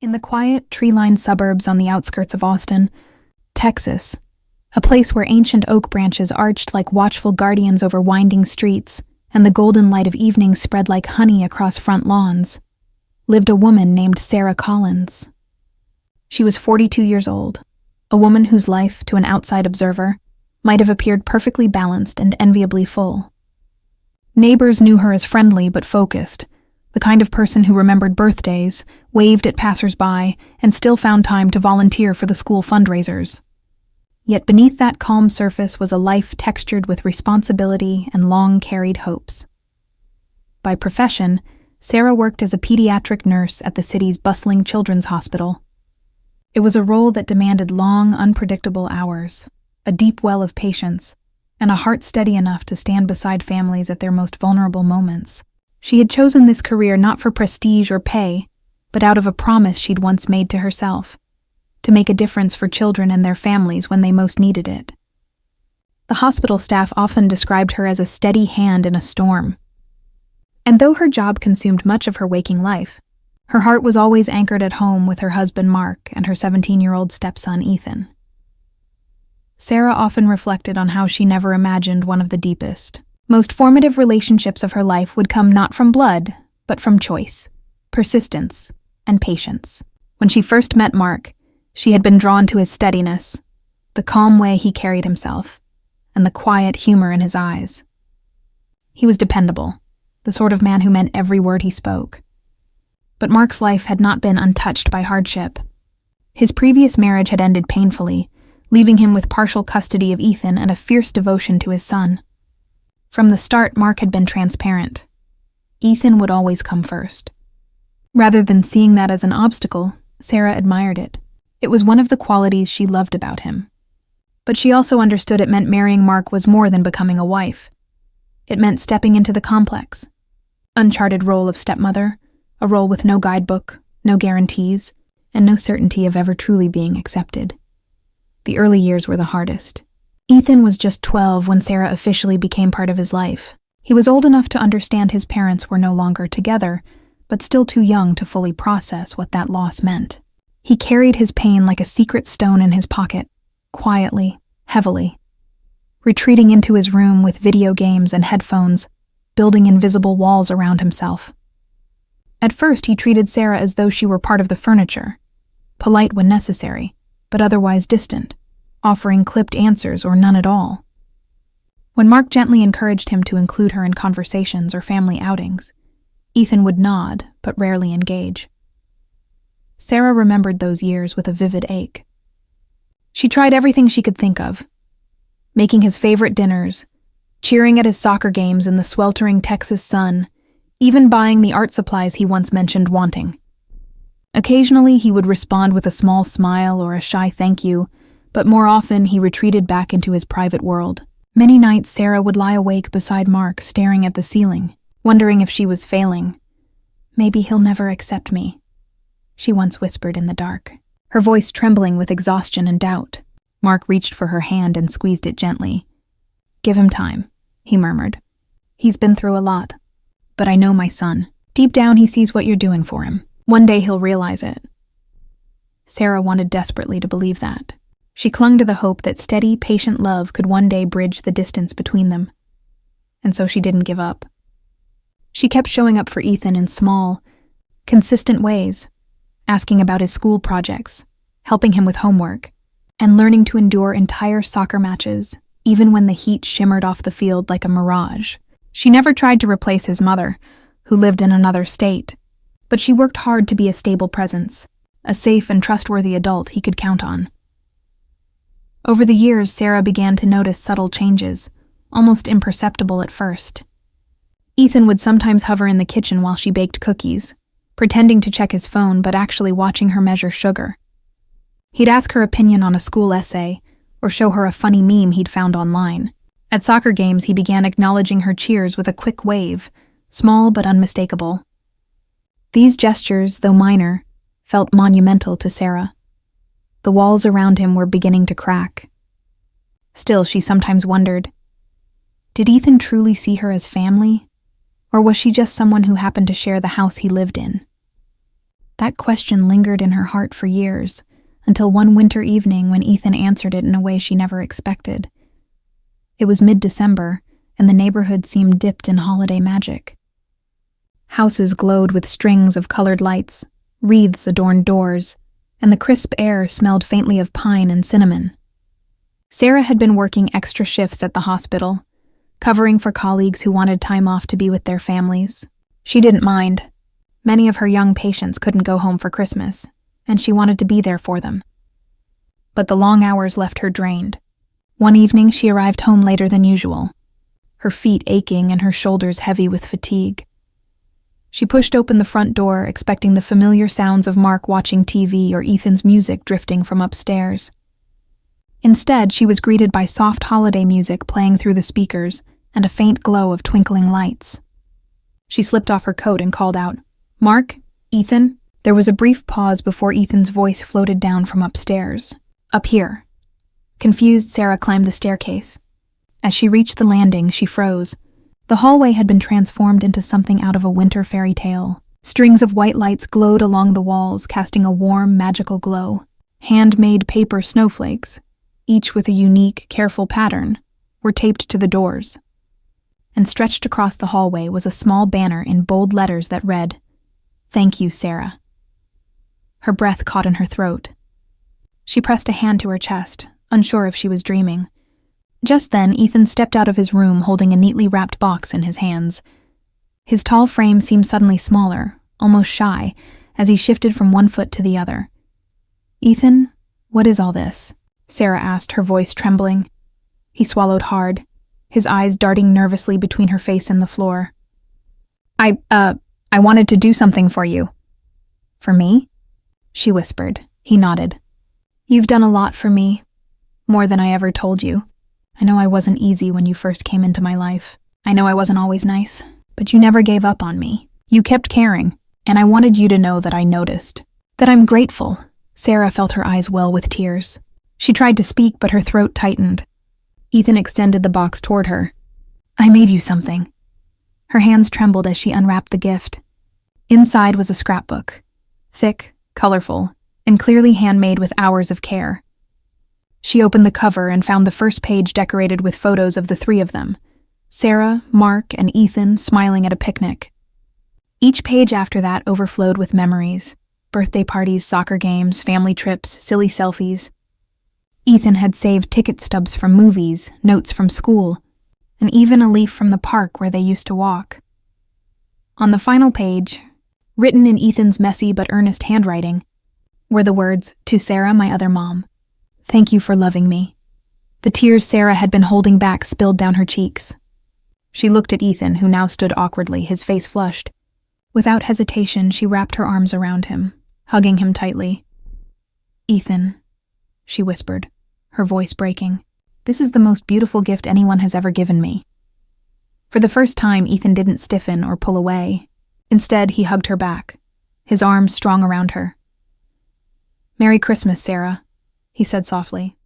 In the quiet, tree-lined suburbs on the outskirts of Austin, Texas, a place where ancient oak branches arched like watchful guardians over winding streets and the golden light of evening spread like honey across front lawns, lived a woman named Sarah Collins. She was 42 years old, a woman whose life, to an outside observer, might have appeared perfectly balanced and enviably full. Neighbors knew her as friendly but focused, the kind of person who remembered birthdays, waved at passers-by, and still found time to volunteer for the school fundraisers. Yet beneath that calm surface was a life textured with responsibility and long-carried hopes. By profession, Sarah worked as a pediatric nurse at the city's bustling children's hospital. It was a role that demanded long, unpredictable hours, a deep well of patience, and a heart steady enough to stand beside families at their most vulnerable moments. She had chosen this career not for prestige or pay, but out of a promise she'd once made to herself, to make a difference for children and their families when they most needed it. The hospital staff often described her as a steady hand in a storm. And though her job consumed much of her waking life, her heart was always anchored at home with her husband Mark and her 17-year-old stepson Ethan. Sarah often reflected on how she never imagined one of the deepest, most formative relationships of her life would come not from blood, but from choice, persistence, and patience. When she first met Mark, she had been drawn to his steadiness, the calm way he carried himself, and the quiet humor in his eyes. He was dependable, the sort of man who meant every word he spoke. But Mark's life had not been untouched by hardship. His previous marriage had ended painfully, leaving him with partial custody of Ethan and a fierce devotion to his son. From the start, Mark had been transparent. Ethan would always come first. Rather than seeing that as an obstacle, Sarah admired it. It was one of the qualities she loved about him. But she also understood it meant marrying Mark was more than becoming a wife. It meant stepping into the complex, uncharted role of stepmother, a role with no guidebook, no guarantees, and no certainty of ever truly being accepted. The early years were the hardest. Ethan was just 12 when Sarah officially became part of his life. He was old enough to understand his parents were no longer together, but still too young to fully process what that loss meant. He carried his pain like a secret stone in his pocket, quietly, heavily, retreating into his room with video games and headphones, building invisible walls around himself. At first, he treated Sarah as though she were part of the furniture, polite when necessary, but otherwise distant, offering clipped answers or none at all. When Mark gently encouraged him to include her in conversations or family outings, Ethan would nod, but rarely engage. Sarah remembered those years with a vivid ache. She tried everything she could think of, making his favorite dinners, cheering at his soccer games in the sweltering Texas sun, even buying the art supplies he once mentioned wanting. Occasionally, he would respond with a small smile or a shy thank you, but more often he retreated back into his private world. Many nights, Sarah would lie awake beside Mark, staring at the ceiling, wondering if she was failing. "Maybe he'll never accept me," she once whispered in the dark, her voice trembling with exhaustion and doubt. Mark reached for her hand and squeezed it gently. "Give him time," he murmured. "He's been through a lot. But I know my son. Deep down, he sees what you're doing for him. One day he'll realize it." Sarah wanted desperately to believe that. She clung to the hope that steady, patient love could one day bridge the distance between them. And so she didn't give up. She kept showing up for Ethan in small, consistent ways, asking about his school projects, helping him with homework, and learning to endure entire soccer matches, even when the heat shimmered off the field like a mirage. She never tried to replace his mother, who lived in another state, but she worked hard to be a stable presence, a safe and trustworthy adult he could count on. Over the years, Sarah began to notice subtle changes, almost imperceptible at first. Ethan would sometimes hover in the kitchen while she baked cookies, pretending to check his phone but actually watching her measure sugar. He'd ask her opinion on a school essay, or show her a funny meme he'd found online. At soccer games, he began acknowledging her cheers with a quick wave, small but unmistakable. These gestures, though minor, felt monumental to Sarah. The walls around him were beginning to crack. Still, she sometimes wondered, did Ethan truly see her as family, or was she just someone who happened to share the house he lived in? That question lingered in her heart for years, until one winter evening when Ethan answered it in a way she never expected. It was mid-December, and the neighborhood seemed dipped in holiday magic. Houses glowed with strings of colored lights, wreaths adorned doors, and the crisp air smelled faintly of pine and cinnamon. Sarah had been working extra shifts at the hospital, covering for colleagues who wanted time off to be with their families. She didn't mind. Many of her young patients couldn't go home for Christmas, and she wanted to be there for them. But the long hours left her drained. One evening she arrived home later than usual, her feet aching and her shoulders heavy with fatigue. She pushed open the front door, expecting the familiar sounds of Mark watching TV or Ethan's music drifting from upstairs. Instead, she was greeted by soft holiday music playing through the speakers and a faint glow of twinkling lights. She slipped off her coat and called out, "Mark? Ethan?" There was a brief pause before Ethan's voice floated down from upstairs. "Up here." Confused, Sarah climbed the staircase. As she reached the landing, she froze. The hallway had been transformed into something out of a winter fairy tale. Strings of white lights glowed along the walls, casting a warm, magical glow. Handmade paper snowflakes, each with a unique, careful pattern, were taped to the doors. And stretched across the hallway was a small banner in bold letters that read, "Thank you, Sarah." Her breath caught in her throat. She pressed a hand to her chest, unsure if she was dreaming. Just then, Ethan stepped out of his room holding a neatly wrapped box in his hands. His tall frame seemed suddenly smaller, almost shy, as he shifted from one foot to the other. "Ethan, what is all this?" Sarah asked, her voice trembling. He swallowed hard, his eyes darting nervously between her face and the floor. I wanted to do something for you." "For me?" she whispered. He nodded. "You've done a lot for me, more than I ever told you. I know I wasn't easy when you first came into my life. I know I wasn't always nice, but you never gave up on me. You kept caring, and I wanted you to know that I noticed, that I'm grateful." Sarah felt her eyes well with tears. She tried to speak, but her throat tightened. Ethan extended the box toward her. "I made you something." Her hands trembled as she unwrapped the gift. Inside was a scrapbook, thick, colorful, and clearly handmade with hours of care. She opened the cover and found the first page decorated with photos of the three of them, Sarah, Mark, and Ethan smiling at a picnic. Each page after that overflowed with memories, birthday parties, soccer games, family trips, silly selfies. Ethan had saved ticket stubs from movies, notes from school, and even a leaf from the park where they used to walk. On the final page, written in Ethan's messy but earnest handwriting, were the words, "To Sarah, my other mom. Thank you for loving me." The tears Sarah had been holding back spilled down her cheeks. She looked at Ethan, who now stood awkwardly, his face flushed. Without hesitation, she wrapped her arms around him, hugging him tightly. "Ethan," she whispered, her voice breaking, "this is the most beautiful gift anyone has ever given me." For the first time, Ethan didn't stiffen or pull away. Instead, he hugged her back, his arms strong around her. "Merry Christmas, Sarah," he said softly.